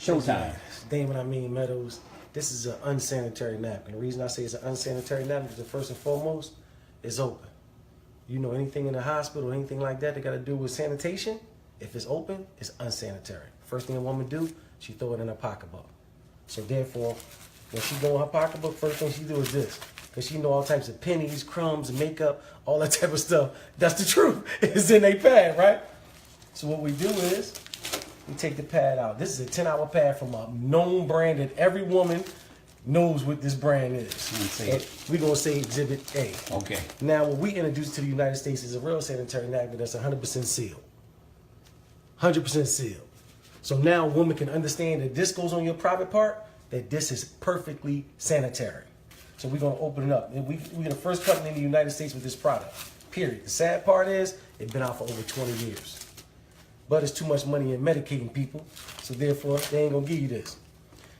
Showtime. Damon Amin Meadows. This is an unsanitary napkin. The reason I say it's an unsanitary napkin is first and foremost, it's open. You know, anything in the hospital, anything like that got to do with sanitation, if it's open, it's unsanitary. First thing a woman do, she throw it in her pocketbook. So therefore, when she go in her pocketbook, first thing she do is this. Because she know all types of pennies, crumbs, makeup, all that type of stuff. That's the truth. It's in a pad, right? So what we do is, we take the pad out. This is a 10-hour pad from a known brand that every woman knows what this brand is. We're going to say Exhibit A. Okay. Now, what we introduced to the United States is a real sanitary napkin that's 100% sealed. 100% sealed. So now a woman can understand that this goes on your private part, that this is perfectly sanitary. So we're going to open it up. We're the first company in the United States with this product, period. The sad part is, it's been out for over 20 years. But it's too much money in medicating people, so therefore they ain't gonna give you this.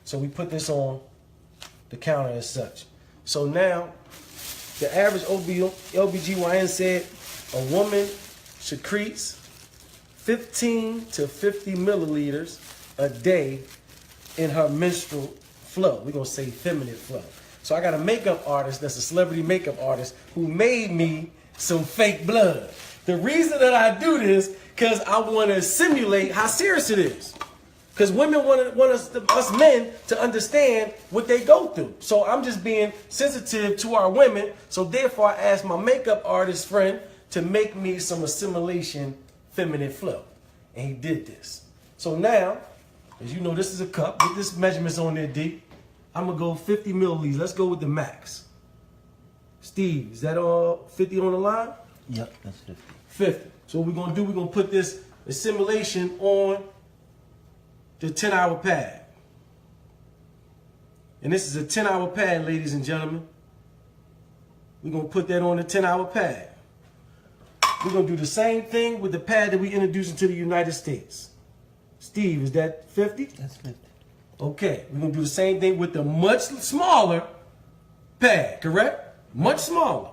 So we put this on the counter as such. So now, the average OBGYN said a woman secretes 15 to 50 milliliters a day in her menstrual flow. We're gonna say feminine flow. So I got a makeup artist that's a celebrity makeup artist who made me some fake blood. The reason that I do this, because I want to simulate how serious it is. Because women want us men to understand what they go through. So I'm just being sensitive to our women. So therefore I asked my makeup artist friend to make me some assimilation feminine flow. And he did this. So now, as you know, this is a cup. Get this measurements on there, D. I'm going to go 50 milliliters. Let's go with the max. Steve, is that all 50 on the line? Yep, that's 50. 50. So what we're going to do, we're going to put this assimilation on the 10-hour pad. And this is a 10-hour pad, ladies and gentlemen. We're going to put that on the 10-hour pad. We're going to do the same thing with the pad that we introduced into the United States. Steve, is that 50? That's 50. Okay, we're going to do the same thing with the much smaller pad, correct? Much smaller.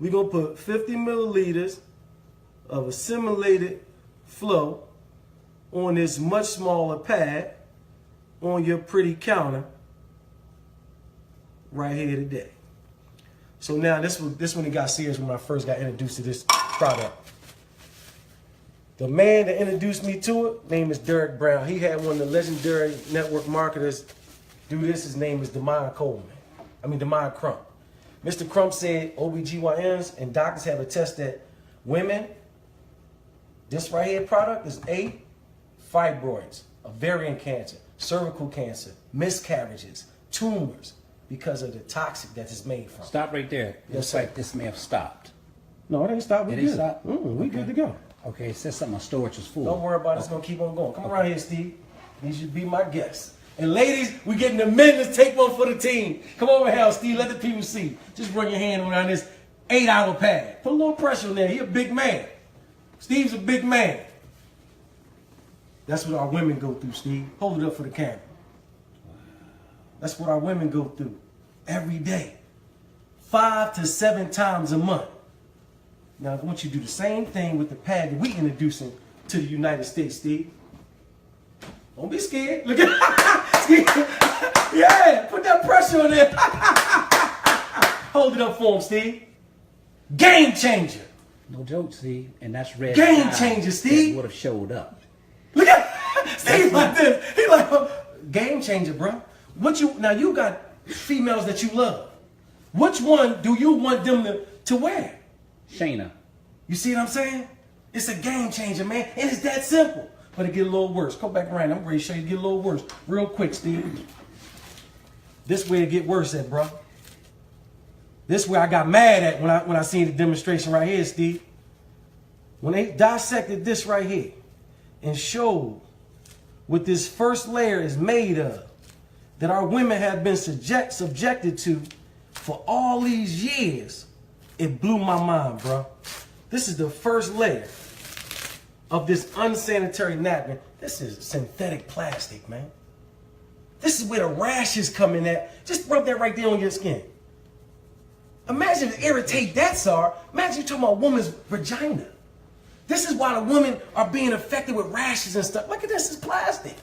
We're going to put 50 milliliters of assimilated flow on this much smaller pad on your pretty counter right here today. So now this one it got serious when I first got introduced to this product. The man that introduced me to it, name is Derek Brown. He had one of the legendary network marketers do this. His name is Damon Crump. Mr. Crump said OBGYNs and doctors have attested that women, this right here product is fibroids, ovarian cancer, cervical cancer, miscarriages, tumors, because of the toxic that it's made from. Stop right there. Yes, Looks sir. like this may have stopped. No, it ain't stopped. We It ain't good. stopped? We good to go. Okay, it says something on storage was full. Don't worry about it. It's going to keep on going. Come around here, Steve. You should be my guest. And ladies, we getting the men. Let's take one for the team. Come over here, Steve. Let the people see. Just bring your hand around this 8-hour pad. Put a little pressure on there. He a big man. Steve's a big man. That's what our women go through, Steve. Hold it up for the camera. That's what our women go through every day. 5 to 7 times a month. Now, I want you to do the same thing with the pad that we introducing to the United States, Steve. Don't be scared. Look at yeah, put that pressure on there. Hold it up for him, Steve. Game changer. No joke, Steve. And that's red. Game changer, Steve. Would have showed up. Look at Steve like this. He like game changer, bro. Now you got females that you love. Which one do you want them to wear? Shayna. You see what I'm saying? It's a game changer, man. And it's that simple. But it get a little worse. Come back around. I'm ready to show you it get a little worse. Real quick, Steve. This way it get worse at, bro. This way I got mad at when I seen the demonstration right here, Steve. When they dissected this right here and showed what this first layer is made of, that our women have been subjected to for all these years, it blew my mind, bro. This is the first layer of this unsanitary napkin. This is synthetic plastic, man. This is where the rashes come in at. Just rub that right there on your skin. Imagine to irritate that, sir. Imagine you talking about a woman's vagina. This is why the women are being affected with rashes and stuff. Look at this, it's plastic.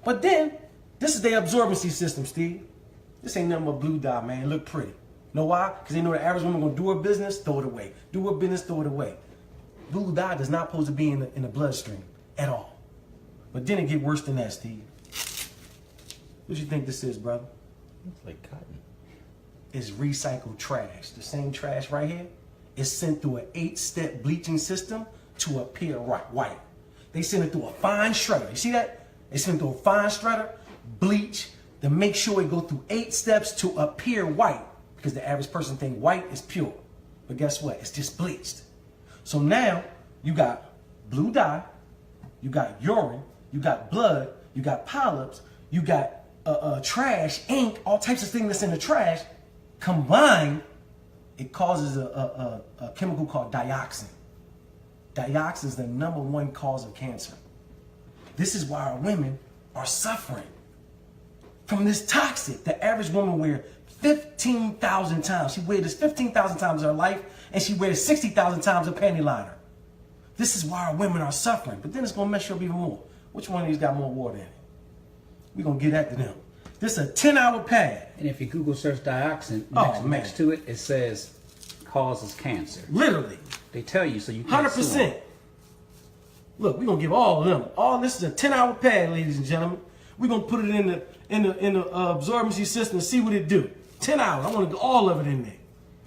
But then, this is their absorbency system, Steve. This ain't nothing but blue dye, man. It look pretty. Know why? Because they know the average woman gonna do her business, throw it away. Do her business, throw it away. Blue dye does not supposed to be in the bloodstream at all. But then it get worse than that, Steve. What you think this is, brother? It's like cotton. It's recycled trash. The same trash right here is sent through an 8-step bleaching system to appear white. They send it through a fine shredder. You see that? They send it through a fine shredder, bleach, to make sure it go through 8 steps to appear white. Because the average person think white is pure. But guess what? It's just bleached. So now you got blue dye, you got urine, you got blood, you got polyps, you got trash, ink, all types of things that's in the trash. Combined, it causes a chemical called dioxin. Dioxin is the #1 cause of cancer. This is why our women are suffering from this toxic. The average woman wears 15,000 times. She wears this 15,000 times in her life, and she wears 60,000 times a panty liner. This is why our women are suffering. But then it's going to mess you up even more. Which one of these got more water in it? We're going to get that to them. This is a 10-hour pad. And if you Google search dioxin, Oh, next to it, it says causes cancer. Literally. They tell you so you can't sue 'em. 100%. Look, we're going to give all of them. All this is a 10-hour pad, ladies and gentlemen. We're going to put it in the absorbency system and see what it do. 10 hours. I want to do all of it in there.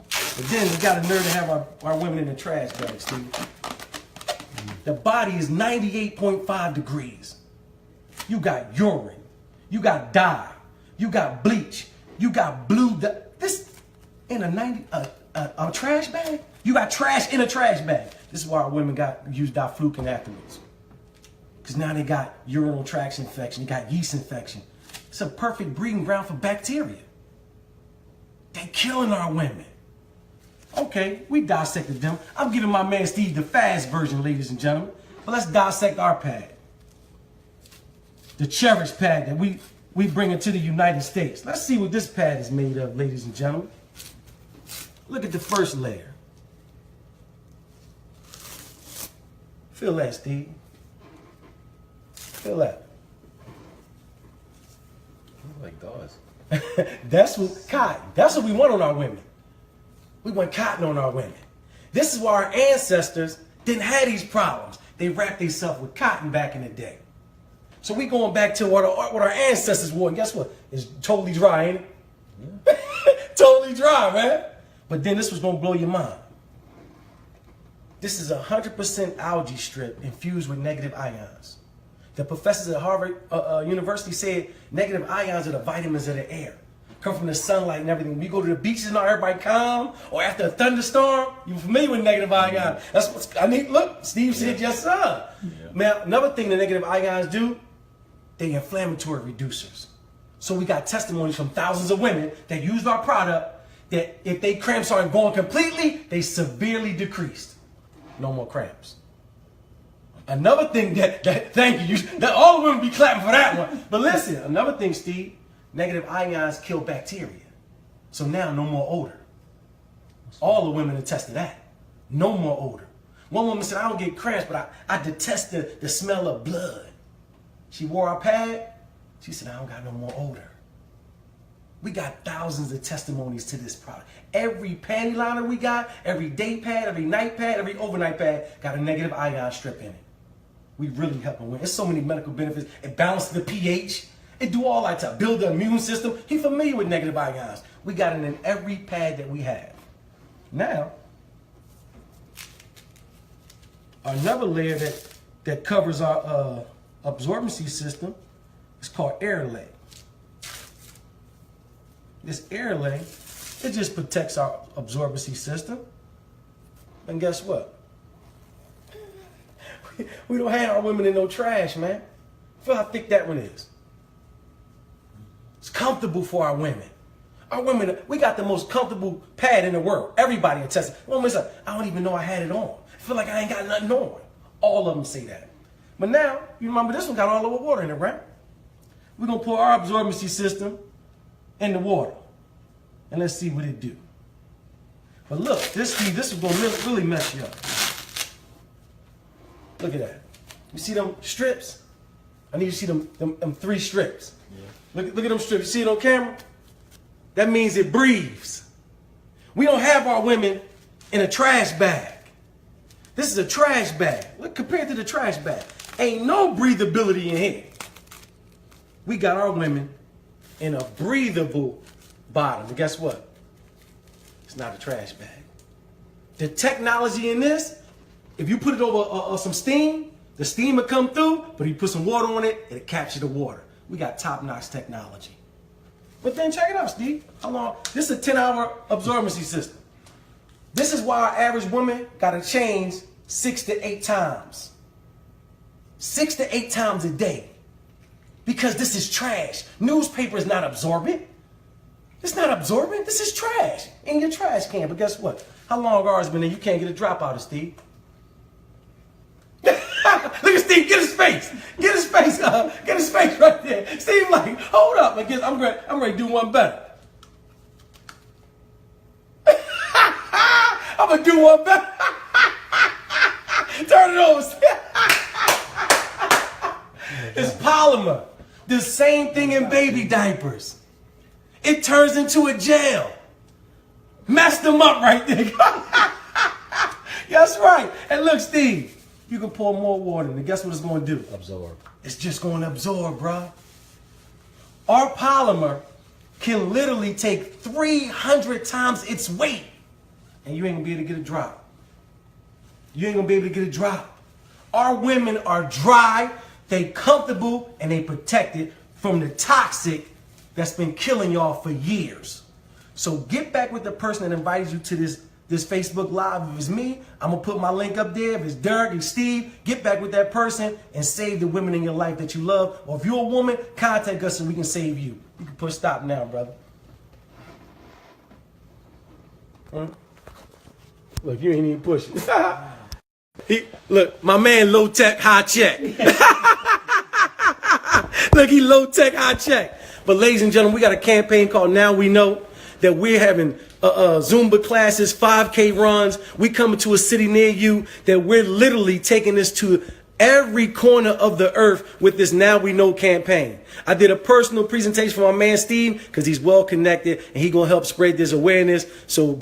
But then we got a nerve to have our women in the trash bag, Steve. The body is 98.5 degrees. You got urine. You got dye. You got bleach. You got blue dye. This in a trash bag? You got trash in a trash bag. This is why our women use diflucan afterwards. Because now they got urinary tract infection. They got yeast infection. It's a perfect breeding ground for bacteria. They killing our women. Okay, we dissected them. I'm giving my man Steve the fast version, ladies and gentlemen. But let's dissect our pad. The Cherish pad that we bring into the United States. Let's see what this pad is made of, ladies and gentlemen. Look at the first layer. Feel that, Steve. Feel that. Like gauze. That's what cotton. That's what we want on our women. We want cotton on our women. This is why our ancestors didn't have these problems. They wrapped themselves with cotton back in the day. So we going back to what our ancestors wore. And guess what? It's totally dry, ain't it? Yeah. Totally dry, man. But then this was gonna blow your mind. This is 100% algae strip infused with negative ions. The professors at Harvard University said negative ions are the vitamins of the air. Come from the sunlight and everything. We go to the beaches and everybody calm, or after a thunderstorm, you're familiar with negative ions. That's what I mean. Look, Steve said yes, sir. Yeah. Now, another thing the negative ions do, they inflammatory reducers. So we got testimonies from thousands of women that used our product that if they cramps aren't going completely, they severely decreased. No more cramps. Another thing thank you, that all the women be clapping for that one. But listen, another thing, Steve, negative ions kill bacteria. So now no more odor. All the women attest to that. No more odor. One woman said, I don't get cramps, but I detest the smell of blood. She wore our pad. She said, I don't got no more odor. We got thousands of testimonies to this product. Every panty liner we got, every day pad, every night pad, every overnight pad got a negative ion strip in it. We really helping women. There's so many medical benefits. It balances the pH. It do all that to build the immune system. He's familiar with negative ions. We got it in every pad that we have. Now, another layer that covers our absorbency system is called air lay. This air lay, it just protects our absorbency system. And guess what? We don't have our women in no trash, man. Feel how thick that one is. It's comfortable for our women. Our women, we got the most comfortable pad in the world. Everybody attests. Women's like, I don't even know I had it on. I feel like I ain't got nothing on. All of them say that. But now, you remember this one got all the water in it, right? We're going to pour our absorbency system in the water. And let's see what it do. But look, this is going to really mess you up. Look at that. You see them strips? I need you to see them 3 strips. Yeah. Look at them strips. You see it on camera? That means it breathes. We don't have our women in a trash bag. This is a trash bag. Look, compared to the trash bag. Ain't no breathability in here. We got our women in a breathable bottom. And guess what? It's not a trash bag. The technology in this, if you put it over some steam, the steam will come through, but if you put some water on it, it'll capture the water. We got top-notch technology. But then check it out, Steve. How long? This is a 10-hour absorbency system. This is why our average woman got to change 6 to 8 times. 6 to 8 times a day. Because this is trash. Newspaper is not absorbent. It's not absorbent. This is trash in your trash can. But guess what? How long ours been there? You can't get a drop out of Steve. Look at Steve. Get his face. Get his face. Get his face right there. Steve like, hold up. I guess I'm ready to do one better. I'm going to do one better. Turn it over. It's polymer. The same thing in baby diapers. It turns into a gel. Messed them up right there. That's right. And look, Steve, you can pour more water in it. Guess what it's going to do? Absorb. It's just going to absorb, bro. Our polymer can literally take 300 times its weight. And you ain't going to be able to get a drop. You ain't going to be able to get a drop. Our women are dry, they comfortable, and they protected from the toxic that's been killing y'all for years. So get back with the person that invited you to this Facebook Live. If it's me, I'm going to put my link up there. If it's Derek and Steve, get back with that person and save the women in your life that you love. Or if you're a woman, contact us so we can save you. You can push stop now, brother. Look, you ain't even pushing. Look, my man low tech, high check. Look, he low tech, high check. But ladies and gentlemen, we got a campaign called Now We Know, that we're having Zumba classes, 5K runs. We coming to a city near you that we're literally taking this to every corner of the earth with this Now We Know campaign. I did a personal presentation for my man Steve because he's well connected and he's going to help spread this awareness. So